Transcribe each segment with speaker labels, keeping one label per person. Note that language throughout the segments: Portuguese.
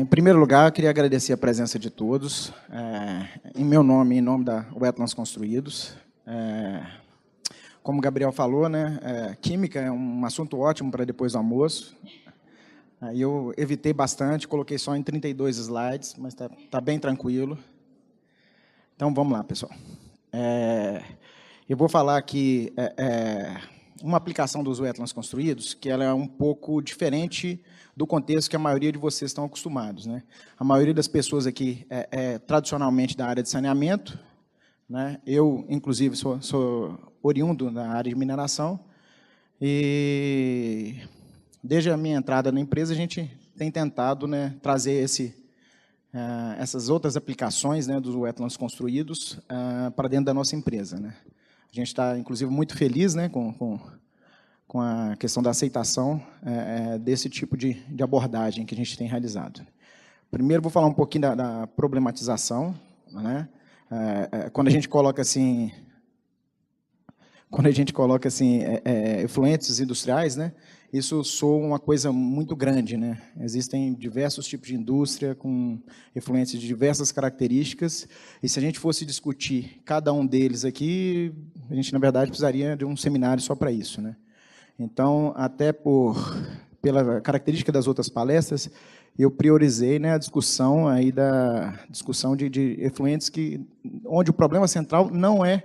Speaker 1: Em primeiro lugar, eu queria agradecer a presença de todos, em meu nome e em nome da Wetlands Construídos. Como o Gabriel falou, né, química é um assunto ótimo para depois do almoço. Aí eu evitei bastante, coloquei só em 32 slides, mas está bem tranquilo. Então, vamos lá, pessoal. Eu vou falar aqui uma aplicação dos Wetlands Construídos, que ela é um pouco diferente do contexto que a maioria de vocês estão acostumados, né? A maioria das pessoas aqui tradicionalmente da área de saneamento, né? Eu, inclusive, sou oriundo da área de mineração, e desde a minha entrada na empresa, a gente tem tentado, né, trazer essas outras aplicações, né, dos Wetlands Construídos para dentro da nossa empresa, né? A gente está, inclusive, muito feliz, né, com a questão da aceitação desse tipo de abordagem que a gente tem realizado. Primeiro, vou falar um pouquinho da problematização, né? Quando a gente coloca assim, efluentes industriais, né, isso soa uma coisa muito grande, né? Existem diversos tipos de indústria com efluentes de diversas características, e se a gente fosse discutir cada um deles aqui, a gente, na verdade, precisaria de um seminário só para isso, né? Então, até pela característica das outras palestras, eu priorizei, né, a discussão de efluentes onde o problema central não é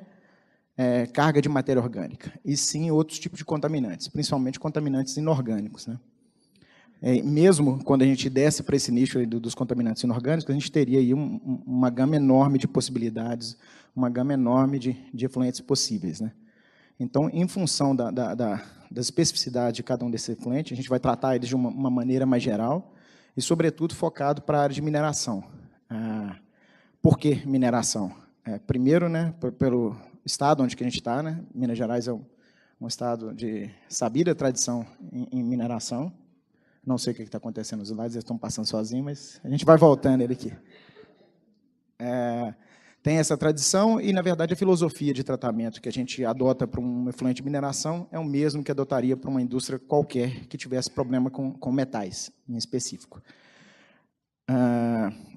Speaker 1: carga de matéria orgânica, e sim outros tipos de contaminantes, principalmente contaminantes inorgânicos, né? Mesmo quando a gente desce para esse nicho aí dos contaminantes inorgânicos, a gente teria aí uma gama enorme de possibilidades, uma gama enorme de efluentes possíveis, né? Então, em função da especificidade de cada um desses efluentes, a gente vai tratar eles de uma maneira mais geral e, sobretudo, focado para a área de mineração. Por que mineração? Primeiro, né, pelo estado onde que a gente está, né? Minas Gerais é um estado de sabida tradição em mineração. Não sei o que está acontecendo nos slides, eles estão passando sozinhos, mas a gente vai voltando ele aqui. Tem essa tradição e, na verdade, a filosofia de tratamento que a gente adota para um efluente de mineração é o mesmo que adotaria para uma indústria qualquer que tivesse problema com metais, em específico.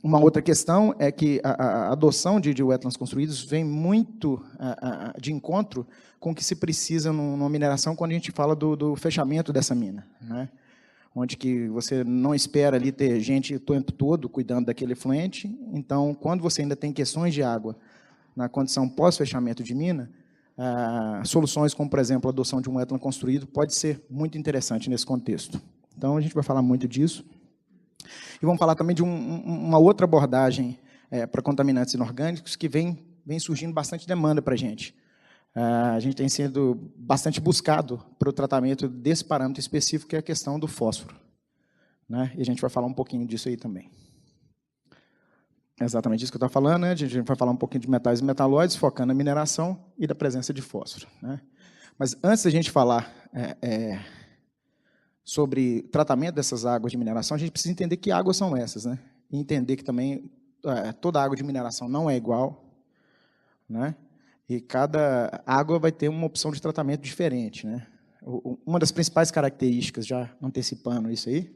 Speaker 1: Uma outra questão é que a adoção de Wetlands Construídos vem muito de encontro com o que se precisa numa mineração quando a gente fala do fechamento dessa mina, né? Onde que você não espera ali ter gente o tempo todo cuidando daquele efluente. Então, quando você ainda tem questões de água na condição pós-fechamento de mina, soluções como, por exemplo, a adoção de um wetland construído pode ser muito interessante nesse contexto. Então, a gente vai falar muito disso. E vamos falar também de uma outra abordagem para contaminantes inorgânicos que vem surgindo bastante demanda para a gente. A gente tem sido bastante buscado para o tratamento desse parâmetro específico, que é a questão do fósforo, né? E a gente vai falar um pouquinho disso aí também. É exatamente isso que eu estou falando, né? A gente vai falar um pouquinho de metais e metalóides, focando na mineração e da presença de fósforo, né? Mas antes da gente falar sobre tratamento dessas águas de mineração, a gente precisa entender que águas são essas, né? E entender que também toda água de mineração não é igual, né? E cada água vai ter uma opção de tratamento diferente, né? Uma das principais características, já antecipando isso aí,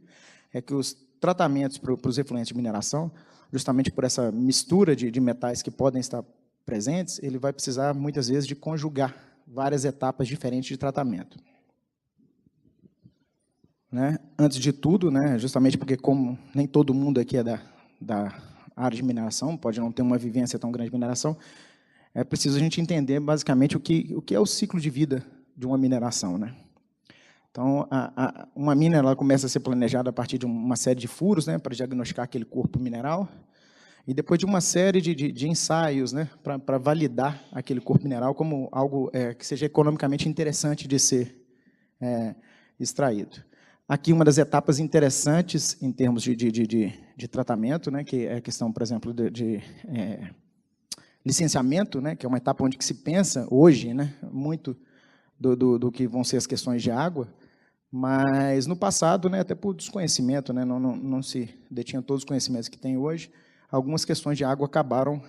Speaker 1: é que os tratamentos para os efluentes de mineração, justamente por essa mistura de metais que podem estar presentes, ele vai precisar, muitas vezes, de conjugar várias etapas diferentes de tratamento, né? Antes de tudo, né, justamente porque, como nem todo mundo aqui é da área de mineração, pode não ter uma vivência tão grande de mineração, é preciso a gente entender, basicamente, o que é o ciclo de vida de uma mineração, né? Então, uma mina ela começa a ser planejada a partir de uma série de furos, né, para diagnosticar aquele corpo mineral, e depois de uma série de ensaios, né, para validar aquele corpo mineral como algo que seja economicamente interessante de ser extraído. Aqui, uma das etapas interessantes em termos de tratamento, né, que é a questão, por exemplo, de licenciamento, né, que é uma etapa onde que se pensa hoje, né, muito do que vão ser as questões de água, mas no passado, né, até por desconhecimento, né, não se detinha todos os conhecimentos que tem hoje, algumas questões de água acabaram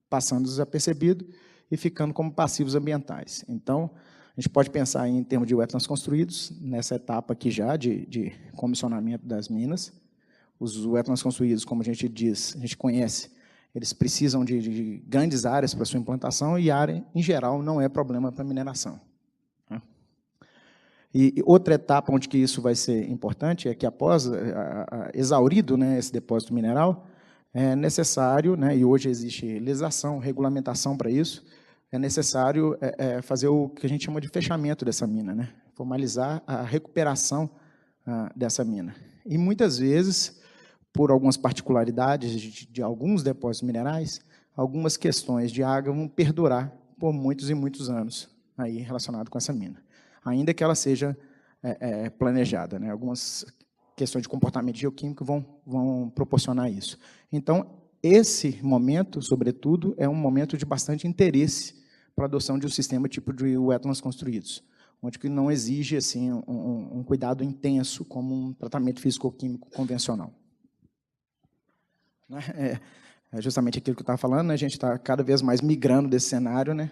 Speaker 1: passando desapercebido e ficando como passivos ambientais. Então, a gente pode pensar em termos de wetlands construídos, nessa etapa aqui já de comissionamento das minas, os wetlands construídos, como a gente diz, a gente conhece, eles precisam de grandes áreas para sua implantação e área, em geral, não é problema para mineração. E outra etapa onde que isso vai ser importante é que, após exaurido, né, esse depósito mineral, é necessário, né, e hoje existe legislação, regulamentação para isso, é necessário fazer o que a gente chama de fechamento dessa mina, né, formalizar a recuperação dessa mina. E, muitas vezes, por algumas particularidades de alguns depósitos minerais, algumas questões de água vão perdurar por muitos e muitos anos aí relacionado com essa mina, ainda que ela seja planejada, né? Algumas questões de comportamento geoquímico vão proporcionar isso. Então, esse momento, sobretudo, é um momento de bastante interesse para a adoção de um sistema tipo de wetlands construídos, onde que não exige assim, um cuidado intenso como um tratamento físico-químico convencional. É justamente aquilo que eu estava falando, né? A gente está cada vez mais migrando desse cenário, né,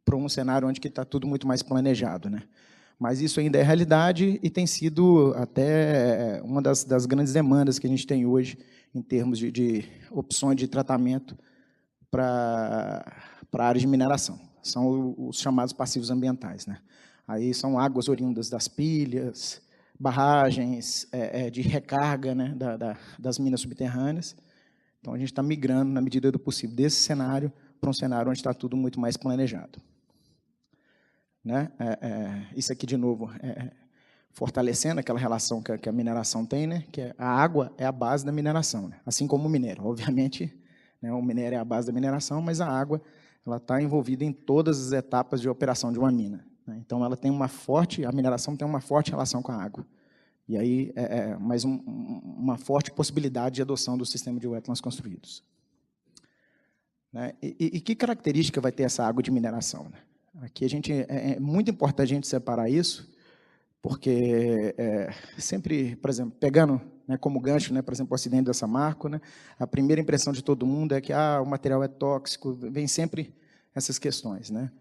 Speaker 1: para um cenário onde está tudo muito mais planejado, né? Mas isso ainda é realidade e tem sido até uma das grandes demandas que a gente tem hoje em termos de opções de tratamento para a área de mineração. São os chamados passivos ambientais, né? Aí são águas oriundas das pilhas, barragens de recarga, né, das minas subterrâneas. Então, a gente está migrando, na medida do possível, desse cenário para um cenário onde está tudo muito mais planejado. Né? Isso aqui, de novo, fortalecendo aquela relação que a mineração tem, né? Que a água é a base da mineração, né? Assim como o minério. Obviamente, né, o minério é a base da mineração, mas a água está envolvida em todas as etapas de operação de uma mina, né? Então, ela tem a mineração tem uma forte relação com a água. E aí, mais uma forte possibilidade de adoção do sistema de wetlands construídos. Né? E que característica vai ter essa água de mineração, né? Aqui é muito importante a gente separar isso, porque sempre, por exemplo, pegando, né, como gancho, né, por exemplo, o acidente da Samarco, né, a primeira impressão de todo mundo é que o material é tóxico, vem sempre essas questões, né?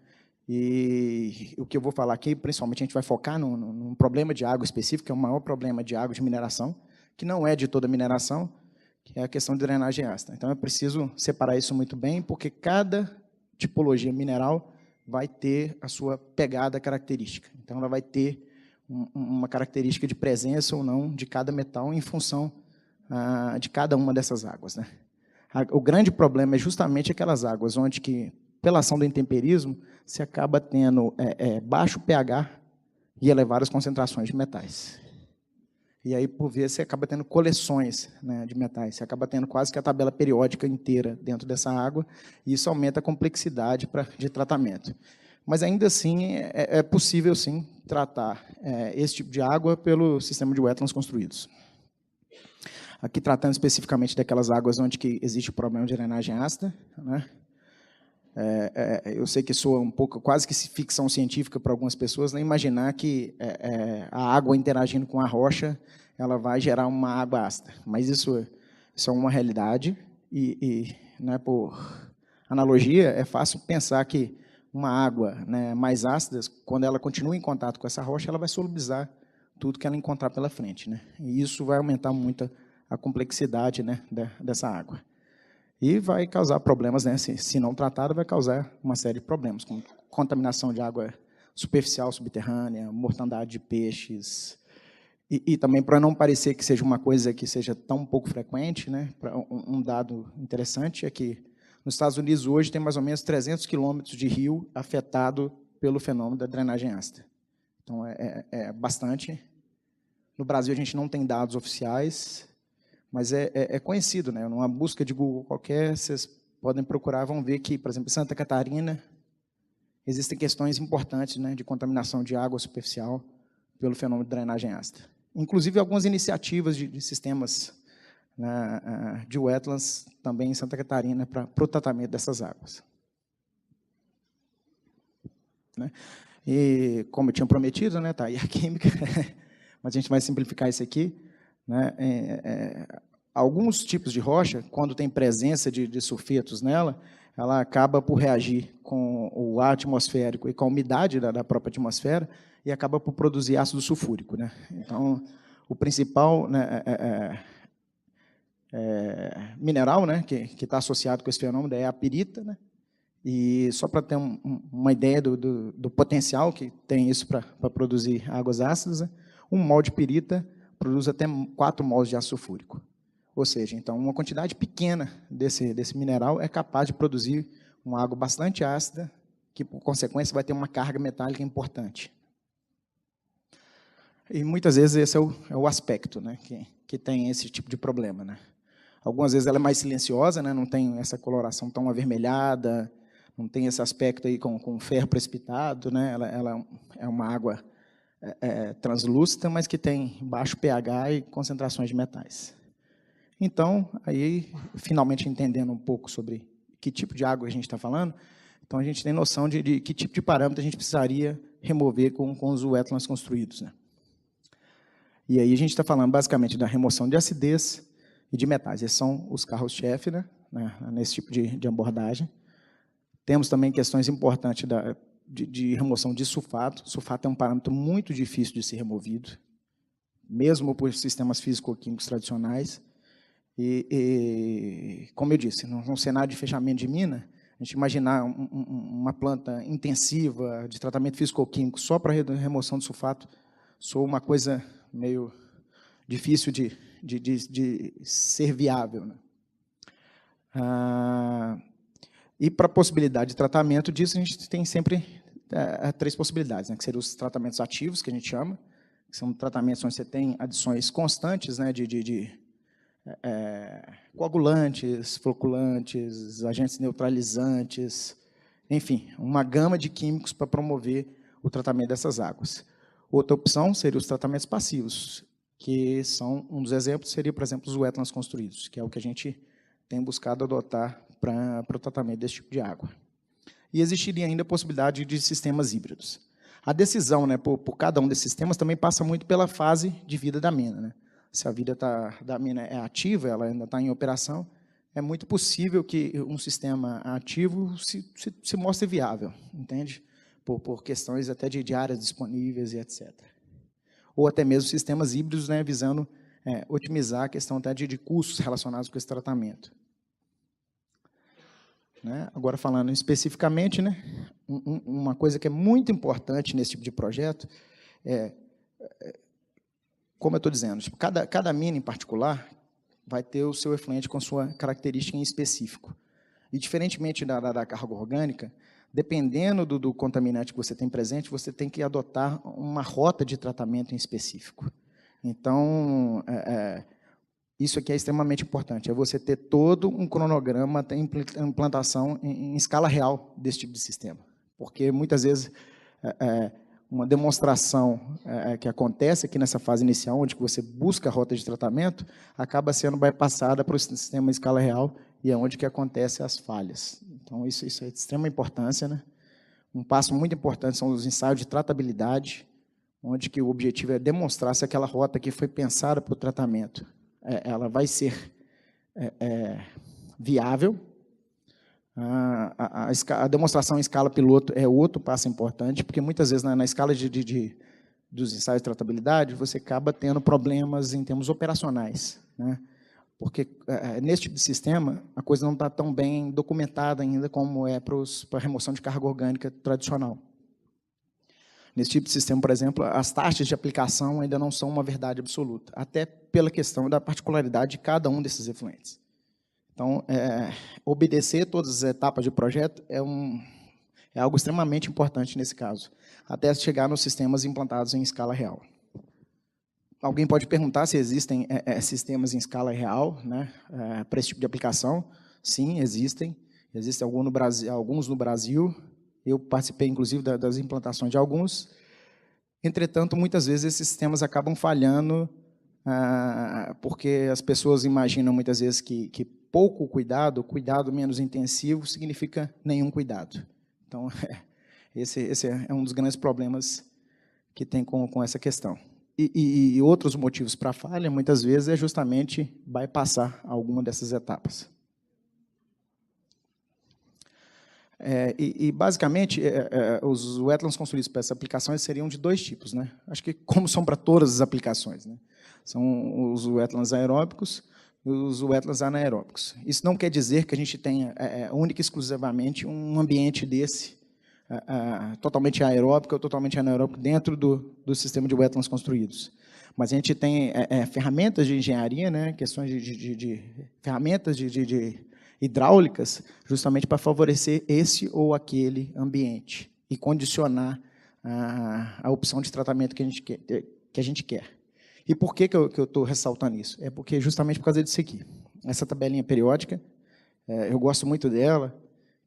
Speaker 1: E o que eu vou falar aqui, principalmente, a gente vai focar num problema de água específico, que é o maior problema de água de mineração, que não é de toda a mineração, que é a questão de drenagem ácida. Então, é preciso separar isso muito bem, porque cada tipologia mineral vai ter a sua pegada característica. Então, ela vai ter uma característica de presença ou não de cada metal em função de cada uma dessas águas, né? O grande problema é justamente aquelas águas onde, pela ação do intemperismo, se acaba tendo baixo pH e elevadas concentrações de metais. E aí, por vezes, você acaba tendo coleções, né, de metais, você acaba tendo quase que a tabela periódica inteira dentro dessa água, e isso aumenta a complexidade de tratamento. Mas, ainda assim, é possível, sim, tratar esse tipo de água pelo sistema de wetlands construídos. Aqui, tratando especificamente daquelas águas onde existe o problema de drenagem ácida, né? Eu sei que soa um pouco, quase que ficção científica para algumas pessoas, né, imaginar que a água interagindo com a rocha ela vai gerar uma água ácida. Mas isso é uma realidade e né, por analogia, é fácil pensar que uma água, né, mais ácida, quando ela continua em contato com essa rocha, ela vai solubilizar tudo que ela encontrar pela frente, né? E isso vai aumentar muito a complexidade, né, dessa água. E vai causar problemas, né? Se não tratado, vai causar uma série de problemas, como contaminação de água superficial, subterrânea, mortandade de peixes. E também, para não parecer que seja uma coisa que seja tão pouco frequente, né? Um dado interessante é que, nos Estados Unidos, hoje, tem mais ou menos 300 quilômetros de rio afetado pelo fenômeno da drenagem ácida. Então, é bastante. No Brasil, a gente não tem dados oficiais, mas é conhecido, né? Numa busca de Google qualquer, vocês podem procurar, vão ver que, por exemplo, em Santa Catarina, existem questões importantes, né, de contaminação de água superficial pelo fenômeno de drenagem ácida. Inclusive, algumas iniciativas de sistemas, né, de wetlands também em Santa Catarina para o tratamento dessas águas. Né? E, como eu tinha prometido, né, tá aí a química, mas a gente vai simplificar isso aqui. Né? Alguns tipos de rocha, quando tem presença de sulfetos nela, ela acaba por reagir com o ar atmosférico e com a umidade da própria atmosfera e acaba por produzir ácido sulfúrico. Né? Então, o principal, né, mineral, né, que está associado com esse fenômeno, é a pirita, né? E só para ter uma ideia do potencial que tem isso para produzir águas ácidas, né? Um mol de pirita produz até 4 mols de ácido sulfúrico. Ou seja, então, uma quantidade pequena desse mineral é capaz de produzir uma água bastante ácida, que, por consequência, vai ter uma carga metálica importante. E, muitas vezes, esse é o aspecto, né, que tem esse tipo de problema, né? Algumas vezes ela é mais silenciosa, né, não tem essa coloração tão avermelhada, não tem esse aspecto aí com ferro precipitado, né? Ela é uma água translúcida, mas que tem baixo pH e concentrações de metais. Então, aí, finalmente entendendo um pouco sobre que tipo de água a gente está falando, então a gente tem noção de que tipo de parâmetro a gente precisaria remover com os wetlands construídos, né? E aí a gente está falando basicamente da remoção de acidez e de metais. Esses são os carros-chefe, né, nesse tipo de abordagem. Temos também questões importantes de remoção de sulfato. Sulfato é um parâmetro muito difícil de ser removido, mesmo por sistemas físico-químicos tradicionais. E, como eu disse, num cenário de fechamento de mina, a gente imaginar uma planta intensiva de tratamento físico-químico só para remoção de sulfato, soa uma coisa meio difícil de ser viável, né? E para a possibilidade de tratamento disso, a gente tem sempre 3 possibilidades, né, que seriam os tratamentos ativos, que a gente chama, que são tratamentos onde você tem adições constantes, né, coagulantes, floculantes, agentes neutralizantes, enfim, uma gama de químicos para promover o tratamento dessas águas. Outra opção seria os tratamentos passivos, que são, um dos exemplos seria, por exemplo, os wetlands construídos, que é o que a gente tem buscado adotar para o tratamento desse tipo de água. E existiria ainda a possibilidade de sistemas híbridos. A decisão, né, por cada um desses sistemas também passa muito pela fase de vida da mina, né? Se a vida da mina é ativa, ela ainda está em operação, é muito possível que um sistema ativo se mostre viável, entende? Por questões até de áreas disponíveis e etc. Ou até mesmo sistemas híbridos, né, visando otimizar a questão até de custos relacionados com esse tratamento. Né? Agora, falando especificamente, né, uma coisa que é muito importante nesse tipo de projeto como eu estou dizendo, tipo, cada mina em particular vai ter o seu efluente com sua característica em específico. E, diferentemente da carga orgânica, dependendo do contaminante que você tem presente, você tem que adotar uma rota de tratamento em específico. Então, isso aqui é extremamente importante, é você ter todo um cronograma, ter implantação em escala real desse tipo de sistema. Porque, muitas vezes, uma demonstração que acontece aqui nessa fase inicial, onde você busca a rota de tratamento, acaba sendo bypassada para o sistema em escala real, e é onde que acontecem as falhas. Então, isso é de extrema importância, né? Um passo muito importante são os ensaios de tratabilidade, onde que o objetivo é demonstrar se aquela rota que foi pensada para o tratamento, ela vai ser viável. A demonstração em escala piloto é outro passo importante, porque muitas vezes na escala dos ensaios de tratabilidade, você acaba tendo problemas em termos operacionais, né? Porque nesse tipo de sistema, a coisa não está tão bem documentada ainda como é para a remoção de carga orgânica tradicional. Nesse tipo de sistema, por exemplo, as taxas de aplicação ainda não são uma verdade absoluta, até pela questão da particularidade de cada um desses efluentes. Então, obedecer todas as etapas de projeto é algo extremamente importante nesse caso, até chegar nos sistemas implantados em escala real. Alguém pode perguntar se existem sistemas em escala real, né, para esse tipo de aplicação. Sim, existem. Existem alguns no Brasil. Eu participei, inclusive, das implantações de alguns. Entretanto, muitas vezes esses sistemas acabam falhando porque as pessoas imaginam, muitas vezes, que pouco cuidado menos intensivo, significa nenhum cuidado. Então, esse é um dos grandes problemas que tem com essa questão. E outros motivos para a falha, muitas vezes, é justamente bypassar alguma dessas etapas. Basicamente, os wetlands construídos para essas aplicações seriam de 2 tipos, né? Acho que como são para todas as aplicações, né? São os wetlands aeróbicos, os wetlands anaeróbicos. Isso não quer dizer que a gente tenha única e exclusivamente um ambiente desse, totalmente aeróbico ou totalmente anaeróbico dentro do sistema de wetlands construídos. Mas a gente tem ferramentas de engenharia, né, questões de ferramentas de hidráulicas, justamente para favorecer esse ou aquele ambiente e condicionar a opção de tratamento que a gente quer. E por que eu estou ressaltando isso? É porque justamente por causa disso aqui. Essa tabelinha periódica, eu gosto muito dela,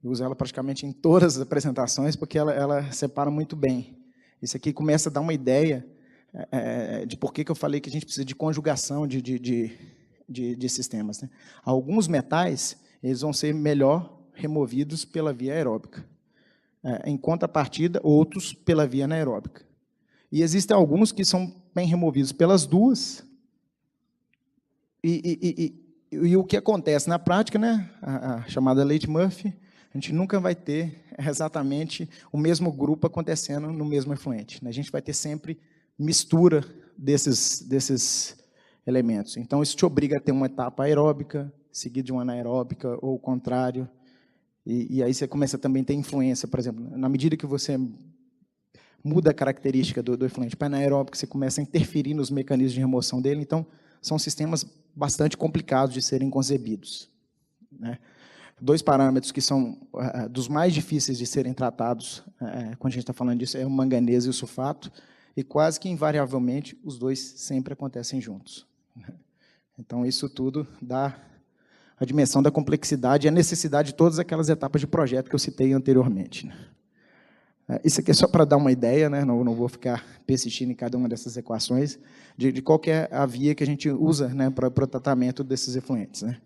Speaker 1: eu uso ela praticamente em todas as apresentações, porque ela separa muito bem. Isso aqui começa a dar uma ideia de por que eu falei que a gente precisa de conjugação de sistemas, né? Alguns metais eles vão ser melhor removidos pela via aeróbica. Em contrapartida, outros pela via anaeróbica. E existem alguns que são bem removidos pelas duas. E o que acontece na prática, né, a chamada lei de Murphy, a gente nunca vai ter exatamente o mesmo grupo acontecendo no mesmo efluente, né? A gente vai ter sempre mistura desses elementos. Então, isso te obriga a ter uma etapa aeróbica, seguida de uma anaeróbica, ou o contrário. E aí você começa também a ter influência, por exemplo, na medida que você muda a característica do efluente para anaeróbico, você começa a interferir nos mecanismos de remoção dele. Então, são sistemas bastante complicados de serem concebidos, né? Dois parâmetros que são dos mais difíceis de serem tratados, quando a gente está falando disso, é o manganês e o sulfato, e quase que invariavelmente os dois sempre acontecem juntos. Então, isso tudo dá a dimensão da complexidade e a necessidade de todas aquelas etapas de projeto que eu citei anteriormente, né? Isso aqui é só para dar uma ideia, né? Não vou ficar persistindo em cada uma dessas equações, de qual que é a via que a gente usa, né, para o tratamento desses efluentes, né?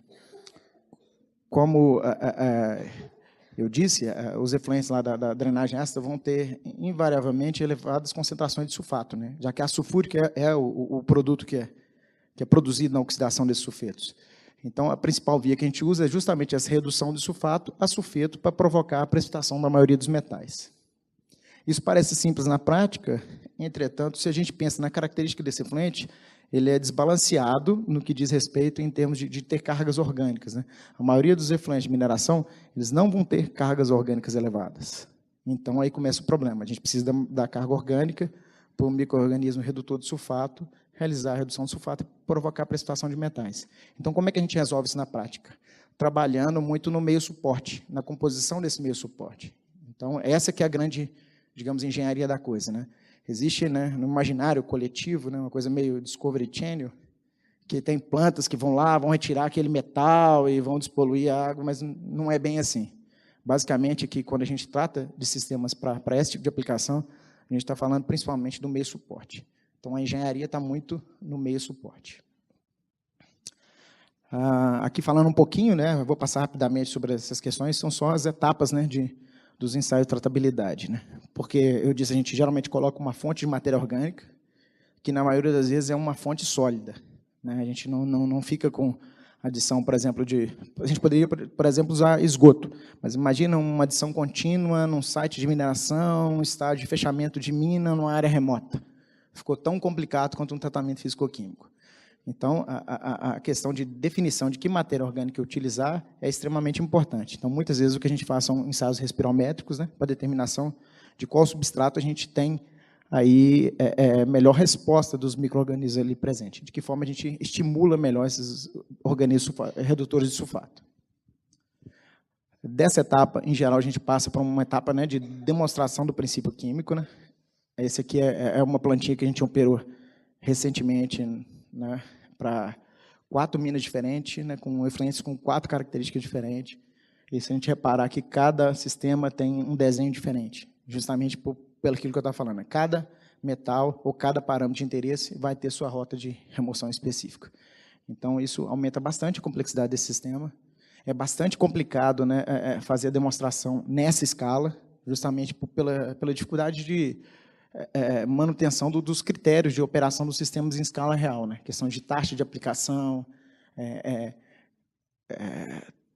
Speaker 1: Como eu disse, os efluentes lá da drenagem ácida vão ter, invariavelmente, elevadas concentrações de sulfato, né? Já que a sulfúrica é o produto que é produzido na oxidação desses sulfetos. Então, a principal via que a gente usa é justamente essa redução de sulfato a sulfeto para provocar a precipitação da maioria dos metais. Isso parece simples na prática, entretanto, se a gente pensa na característica desse efluente, ele é desbalanceado no que diz respeito em termos de ter cargas orgânicas, né? A maioria dos efluentes de mineração, eles não vão ter cargas orgânicas elevadas. Então, aí começa o problema. A gente precisa da carga orgânica para o micro-organismo redutor de sulfato realizar a redução de sulfato e provocar a precipitação de metais. Então, como é que a gente resolve isso na prática? Trabalhando muito no meio suporte, na composição desse meio suporte. Então, essa que é a grande, digamos, engenharia da coisa, né? Existe, né, no imaginário coletivo, né, uma coisa meio Discovery Channel, que tem plantas que vão lá, vão retirar aquele metal e vão despoluir a água, mas não é bem assim. Basicamente, aqui, quando a gente trata de sistemas para esse tipo de aplicação, a gente está falando principalmente do meio suporte. Então, a engenharia está muito no meio suporte. Aqui, falando um pouquinho, né, eu vou passar rapidamente sobre essas questões, são só as etapas, né, dos ensaios de tratabilidade, né? Porque, eu disse, a gente geralmente coloca uma fonte de matéria orgânica, que, na maioria das vezes, é uma fonte sólida, né? A gente não fica com adição, por exemplo, a gente poderia, por exemplo, usar esgoto, mas imagina uma adição contínua num site de mineração, um estágio de fechamento de mina numa área remota. Ficou tão complicado quanto um tratamento físico-químico. Então, a questão de definição de que matéria orgânica utilizar é extremamente importante. Então, muitas vezes, o que a gente faz são ensaios respirométricos, né, para determinação de qual substrato a gente tem aí melhor resposta dos micro-organismos ali presentes, de que forma a gente estimula melhor esses organismos redutores de sulfato. Dessa etapa, em geral, a gente passa para uma etapa, né, de demonstração do princípio químico, né? Esse aqui é uma plantinha que a gente operou recentemente, né, para 4 minas diferentes, né, com efluentes com 4 características diferentes. E se a gente reparar que cada sistema tem um desenho diferente, justamente pelo aquilo que eu estava falando, né? Cada metal ou cada parâmetro de interesse vai ter sua rota de remoção específica. Então, isso aumenta bastante a complexidade desse sistema. É bastante complicado, né, fazer a demonstração nessa escala, justamente pela dificuldade de manutenção dos critérios de operação dos sistemas em escala real, né? Questão de taxa de aplicação,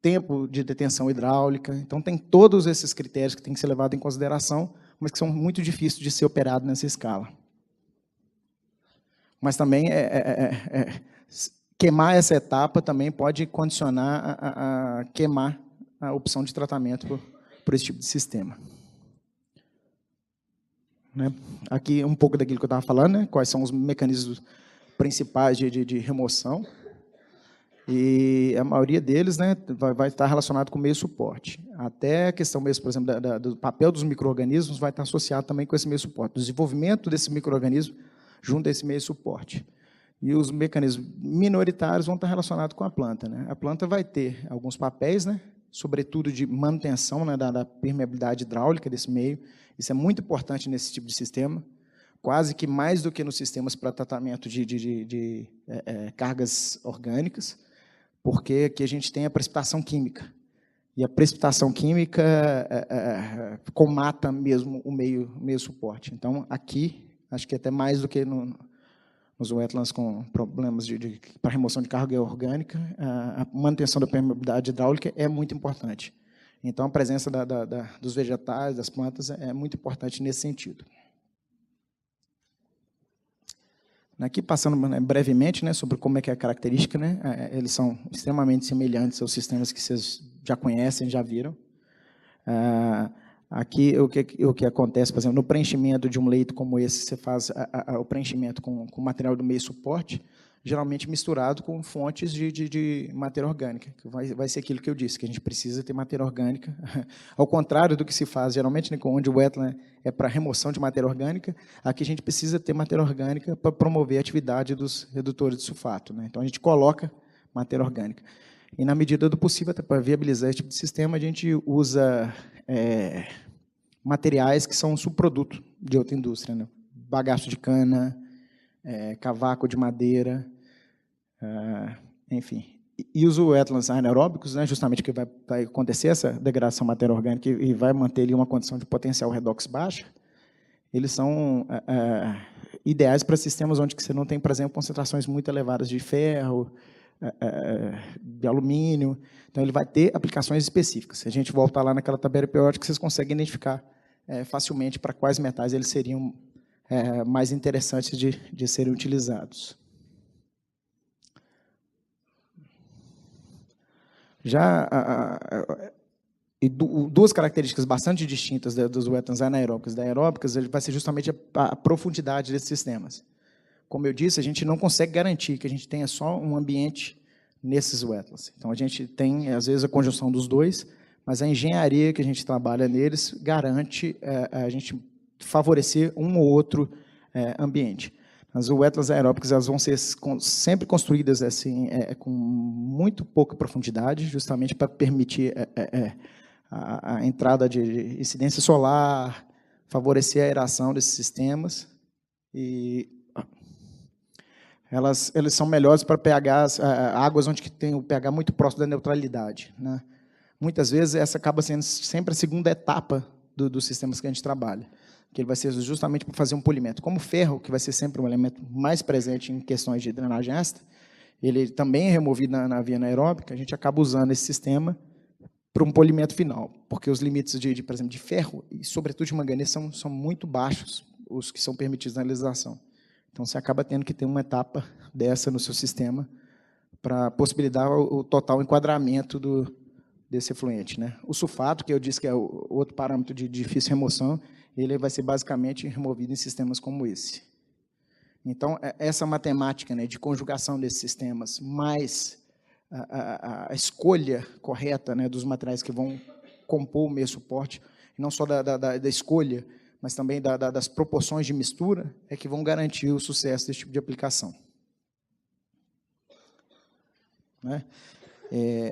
Speaker 1: tempo de detenção hidráulica. Então, tem todos esses critérios que têm que ser levados em consideração, mas que são muito difíceis de ser operados nessa escala. Mas também queimar essa etapa também pode condicionar a queimar a opção de tratamento por esse tipo de sistema. Né? Aqui um pouco daquilo que eu estava falando, né? Quais são os mecanismos principais de remoção. E a maioria deles, né, vai estar relacionado com o meio suporte. Até a questão mesmo, por exemplo, do papel dos micro-organismos vai estar associado também com esse meio suporte. O desenvolvimento desse micro-organismo junto a esse meio suporte. E os mecanismos minoritários vão estar relacionados com a planta. Né? A planta vai ter alguns papéis, né, sobretudo de manutenção, né, da permeabilidade hidráulica desse meio. Isso é muito importante nesse tipo de sistema, quase que mais do que nos sistemas para tratamento de cargas orgânicas, porque aqui a gente tem a precipitação química. E a precipitação química comata mesmo o meio suporte. Então, aqui, acho que até mais do que nos wetlands com problemas para remoção de carga orgânica, a manutenção da permeabilidade hidráulica é muito importante. Então, a presença dos vegetais, das plantas, é muito importante nesse sentido. Aqui, passando, né, brevemente, né, sobre como é que é a característica, né, eles são extremamente semelhantes aos sistemas que vocês já conhecem, já viram. Aqui, o que acontece, por exemplo, no preenchimento de um leito como esse, você faz o preenchimento com material do meio suporte, geralmente misturado com fontes de matéria orgânica, que vai ser aquilo que eu disse, que a gente precisa ter matéria orgânica, ao contrário do que se faz, geralmente, né, onde o wetland é para remoção de matéria orgânica, aqui a gente precisa ter matéria orgânica para promover a atividade dos redutores de sulfato. Né? Então, a gente coloca matéria orgânica. E, na medida do possível, até para viabilizar esse tipo de sistema, a gente usa materiais que são um subproduto de outra indústria, né? Bagaço de cana, cavaco de madeira, enfim. E os wetlands anaeróbicos, né, justamente que vai acontecer essa degradação matéria orgânica e vai manter ali uma condição de potencial redox baixa, eles são ideais para sistemas onde você não tem, por exemplo, concentrações muito elevadas de ferro, de alumínio. Então, ele vai ter aplicações específicas. Se a gente voltar lá naquela tabela periódica, vocês conseguem identificar facilmente para quais metais eles seriam mais interessantes de serem utilizados. Já duas características bastante distintas dos wetlands anaeróbicos e aeróbicas vai ser justamente a profundidade desses sistemas. Como eu disse, a gente não consegue garantir que a gente tenha só um ambiente nesses wetlands. Então, a gente tem, às vezes, a conjunção dos dois, mas a engenharia que a gente trabalha neles garante a gente favorecer um ou outro ambiente. As wetlands aeróbicas elas vão ser sempre construídas assim, com muito pouca profundidade, justamente para permitir a entrada de incidência solar, favorecer a aeração desses sistemas. E eles são melhores para pHs, águas onde tem o pH muito próximo da neutralidade. Né? Muitas vezes, essa acaba sendo sempre a segunda etapa dos sistemas que a gente trabalha, que ele vai ser justamente para fazer um polimento. Como o ferro, que vai ser sempre um elemento mais presente em questões de drenagem ácida, ele também é removido na via anaeróbica, a gente acaba usando esse sistema para um polimento final, porque os limites, por exemplo, de ferro e, sobretudo, de manganês são muito baixos, os que são permitidos na legislação. Então, você acaba tendo que ter uma etapa dessa no seu sistema para possibilitar o total enquadramento desse efluente. Né? O sulfato, que eu disse que é o outro parâmetro de difícil remoção, ele vai ser basicamente removido em sistemas como esse. Então, essa matemática, né, de conjugação desses sistemas, mais a escolha correta, né, dos materiais que vão compor o meio suporte, não só da escolha, mas também das proporções de mistura, é que vão garantir o sucesso desse tipo de aplicação. Né?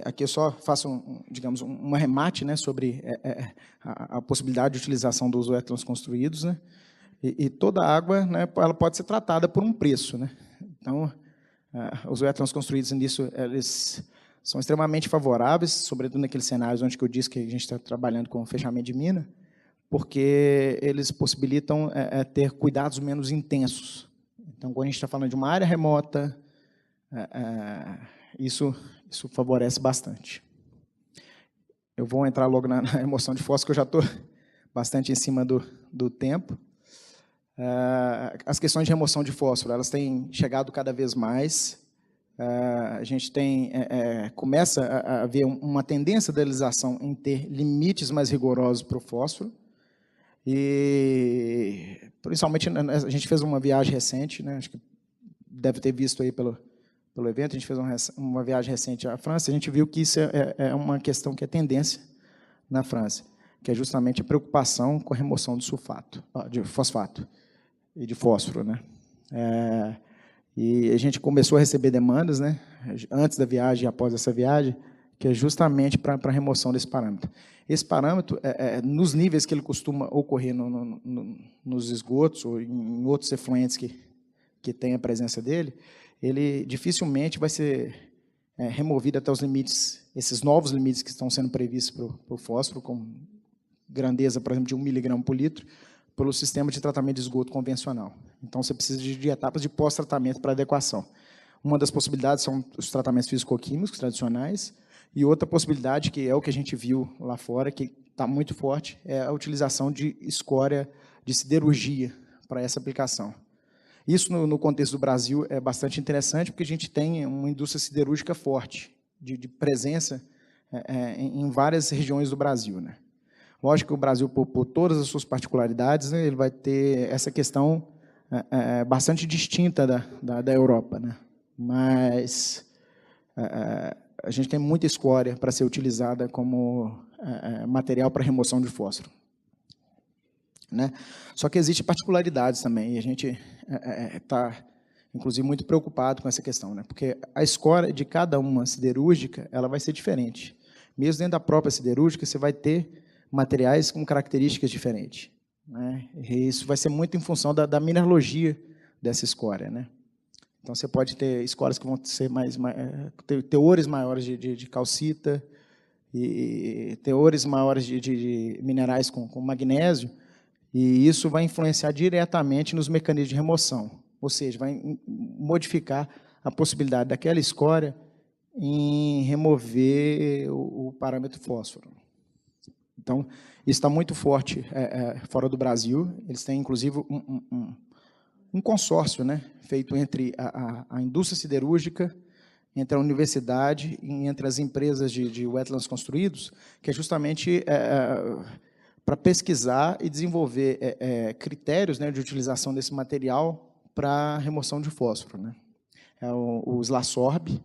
Speaker 1: Aqui eu só faço, digamos, um arremate, né, sobre a possibilidade de utilização dos wetlands construídos, né, e toda a água, né, ela pode ser tratada por um preço. Né? Então, os wetlands construídos nisso, eles são extremamente favoráveis, sobretudo naqueles cenários onde eu disse que a gente está trabalhando com fechamento de mina, porque eles possibilitam ter cuidados menos intensos. Então, quando a gente está falando de uma área remota, isso favorece bastante. Eu vou entrar logo na remoção de fósforo, que eu já estou bastante em cima do tempo. As questões de remoção de fósforo, elas têm chegado cada vez mais. a gente começa a haver uma tendência da legislação em ter limites mais rigorosos para o fósforo, e principalmente a gente fez uma viagem recente, né, acho que deve ter visto aí pelo evento, a gente fez uma viagem recente à França, a gente viu que isso é uma questão que é tendência na França, que é justamente a preocupação com a remoção do de fosfato e de fósforo, né? E a gente começou a receber demandas, né, antes da viagem e após essa viagem, que é justamente para a remoção desse parâmetro. Esse parâmetro, nos níveis que ele costuma ocorrer nos esgotos ou em outros efluentes que tem a presença dele, ele dificilmente vai ser removido até os limites, esses novos limites que estão sendo previstos para o fósforo, com grandeza, por exemplo, de 1 miligrama por litro, pelo sistema de tratamento de esgoto convencional. Então, você precisa de etapas de pós-tratamento para adequação. Uma das possibilidades são os tratamentos físico-químicos tradicionais, e outra possibilidade, que é o que a gente viu lá fora, que está muito forte, é a utilização de escória de siderurgia para essa aplicação. Isso, no contexto do Brasil, é bastante interessante, porque a gente tem uma indústria siderúrgica forte, de presença em várias regiões do Brasil, né? Lógico que o Brasil, por todas as suas particularidades, né, ele vai ter essa questão bastante distinta da Europa, né? Mas a gente tem muita escória para ser utilizada como material para remoção de fósforo, né? Só que existem particularidades também, e a gente está, inclusive, muito preocupado com essa questão, né? Porque a escória de cada uma siderúrgica ela vai ser diferente. Mesmo dentro da própria siderúrgica, você vai ter materiais com características diferentes, né? E isso vai ser muito em função da mineralogia dessa escória, né? Então, você pode ter escórias que vão ser ter teores maiores de calcita e teores maiores de minerais com magnésio, e isso vai influenciar diretamente nos mecanismos de remoção, ou seja, vai modificar a possibilidade daquela escória em remover o parâmetro fósforo. Então, isso está muito forte fora do Brasil. Eles têm, inclusive, um consórcio, né, feito entre a indústria siderúrgica, entre a universidade e entre as empresas de wetlands construídos, que é justamente para pesquisar e desenvolver critérios, né, de utilização desse material para remoção de fósforo, né? O SLASORB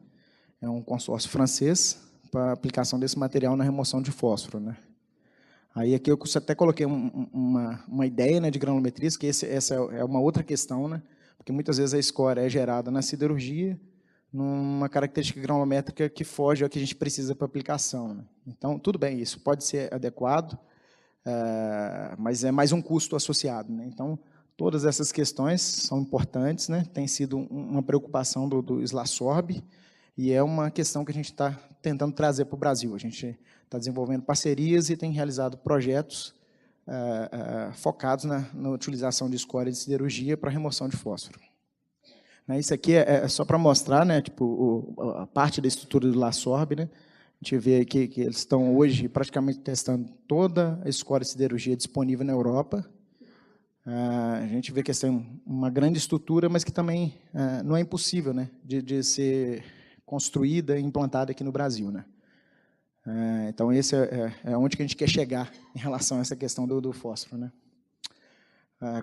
Speaker 1: é um consórcio francês para aplicação desse material na remoção de fósforo, né? Aí aqui eu até coloquei uma ideia, né, de granulometria, que essa é uma outra questão, né, porque muitas vezes a escória é gerada na siderurgia, numa característica granulométrica que foge ao que a gente precisa para aplicação, né? Então, tudo bem, isso pode ser adequado, mas é mais um custo associado, né? Então, todas essas questões são importantes, né? Tem sido uma preocupação do SLASORB, e é uma questão que a gente está tentando trazer para o Brasil. A gente está desenvolvendo parcerias e tem realizado projetos focados na utilização de escória de siderurgia para remoção de fósforo. Isso aqui é só para mostrar, né, tipo, a parte da estrutura do SLASORB, né? A gente vê aqui que eles estão hoje praticamente testando toda a escória de siderurgia disponível na Europa. A gente vê que essa é uma grande estrutura, mas que também não é impossível, né, de ser construída e implantada aqui no Brasil, né? Então, esse é onde que a gente quer chegar em relação a essa questão do fósforo, né?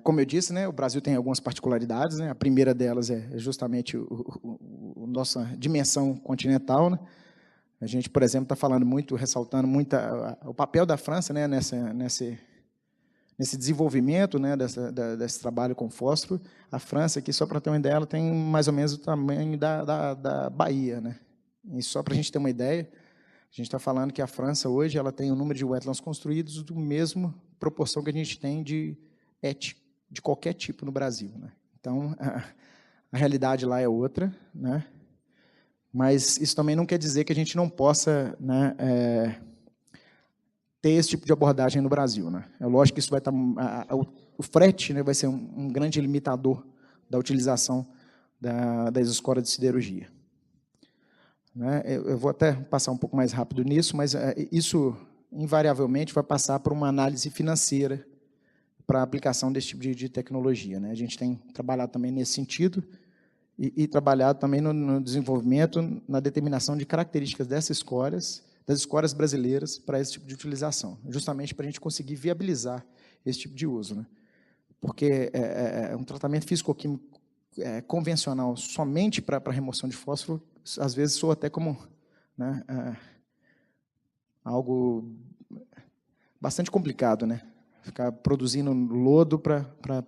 Speaker 1: Como eu disse, né, o Brasil tem algumas particularidades, né? A primeira delas é justamente a nossa dimensão continental, né? A gente, por exemplo, está falando muito, ressaltando muito o papel da França, né, nesse desenvolvimento, né, desse trabalho com fósforo. A França, aqui, só para ter uma ideia, ela tem mais ou menos o tamanho da Bahia, né? E só para a gente ter uma ideia, a gente está falando que a França, hoje, ela tem um número de wetlands construídos do mesmo proporção que a gente tem de qualquer tipo no Brasil, né? Então, a realidade lá é outra, né? Mas isso também não quer dizer que a gente não possa, né, ter esse tipo de abordagem no Brasil, né? É lógico que isso vai estar, o frete, né, vai ser um grande limitador da utilização das escórias de siderurgia, né? Eu vou até passar um pouco mais rápido nisso, mas isso invariavelmente vai passar por uma análise financeira para a aplicação desse tipo de tecnologia, né? A gente tem trabalhado também nesse sentido, e trabalhado também no desenvolvimento, na determinação de características dessas escórias, das escórias brasileiras para esse tipo de utilização, justamente para a gente conseguir viabilizar esse tipo de uso, né? Porque um tratamento físico-químico convencional somente para remoção de fósforo, às vezes soa até como, né, algo bastante complicado, né? Ficar produzindo lodo para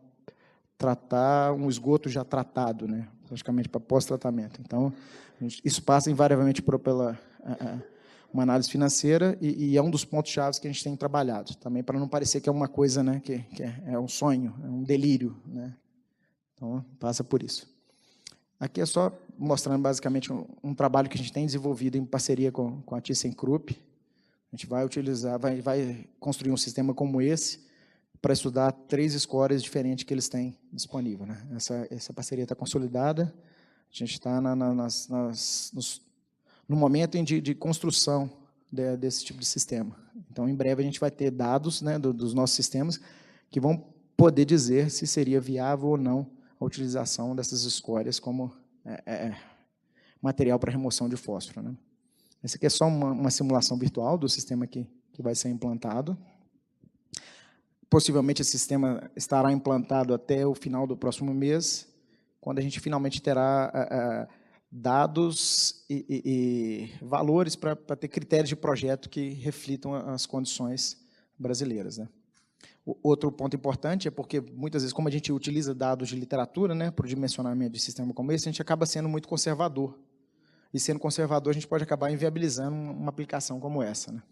Speaker 1: tratar um esgoto já tratado, né? Praticamente para pós-tratamento. Então, isso passa invariavelmente pela uma análise financeira e é um dos pontos-chave que a gente tem trabalhado, também para não parecer que é uma coisa, né, que é um sonho, é um delírio, né? Então, passa por isso. Aqui é só mostrando basicamente um trabalho que a gente tem desenvolvido em parceria com a ThyssenKrupp. A gente vai utilizar, vai construir um sistema como esse para estudar 3 escórias diferentes que eles têm disponível, né? Essa parceria está consolidada, a gente está no momento de construção desse tipo de sistema. Então, em breve, a gente vai ter dados, né, dos nossos sistemas que vão poder dizer se seria viável ou não a utilização dessas escórias como material para remoção de fósforo, né? Essa aqui é só uma simulação virtual do sistema que vai ser implantado. Possivelmente, esse sistema estará implantado até o final do próximo mês, quando a gente finalmente terá dados e valores para ter critérios de projeto que reflitam as condições brasileiras, né? Outro ponto importante é porque, muitas vezes, como a gente utiliza dados de literatura, né, para o dimensionamento de sistema como esse, a gente acaba sendo muito conservador. E, sendo conservador, a gente pode acabar inviabilizando uma aplicação como essa, né?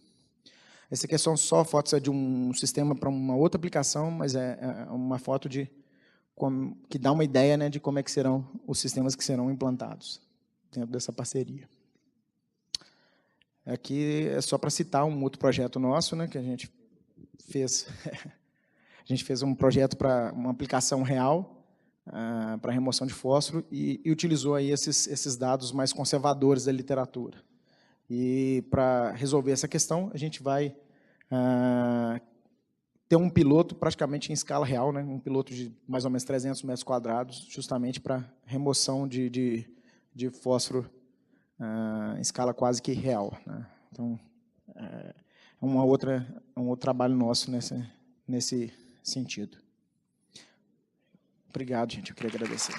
Speaker 1: Esse aqui são só fotos de um sistema para uma outra aplicação, mas é uma foto que dá uma ideia, né, de como é que serão os sistemas que serão implantados dentro dessa parceria. Aqui é só para citar um outro projeto nosso, né, que a gente fez. A gente fez um projeto para uma aplicação real para remoção de fósforo e utilizou aí esses dados mais conservadores da literatura. E, para resolver essa questão, a gente vai ter um piloto praticamente em escala real, né, um piloto de mais ou menos 300 metros quadrados, justamente para remoção de fósforo em escala quase que real, né? Então, é um outro trabalho nosso nesse sentido. Obrigado, gente. Eu queria agradecer.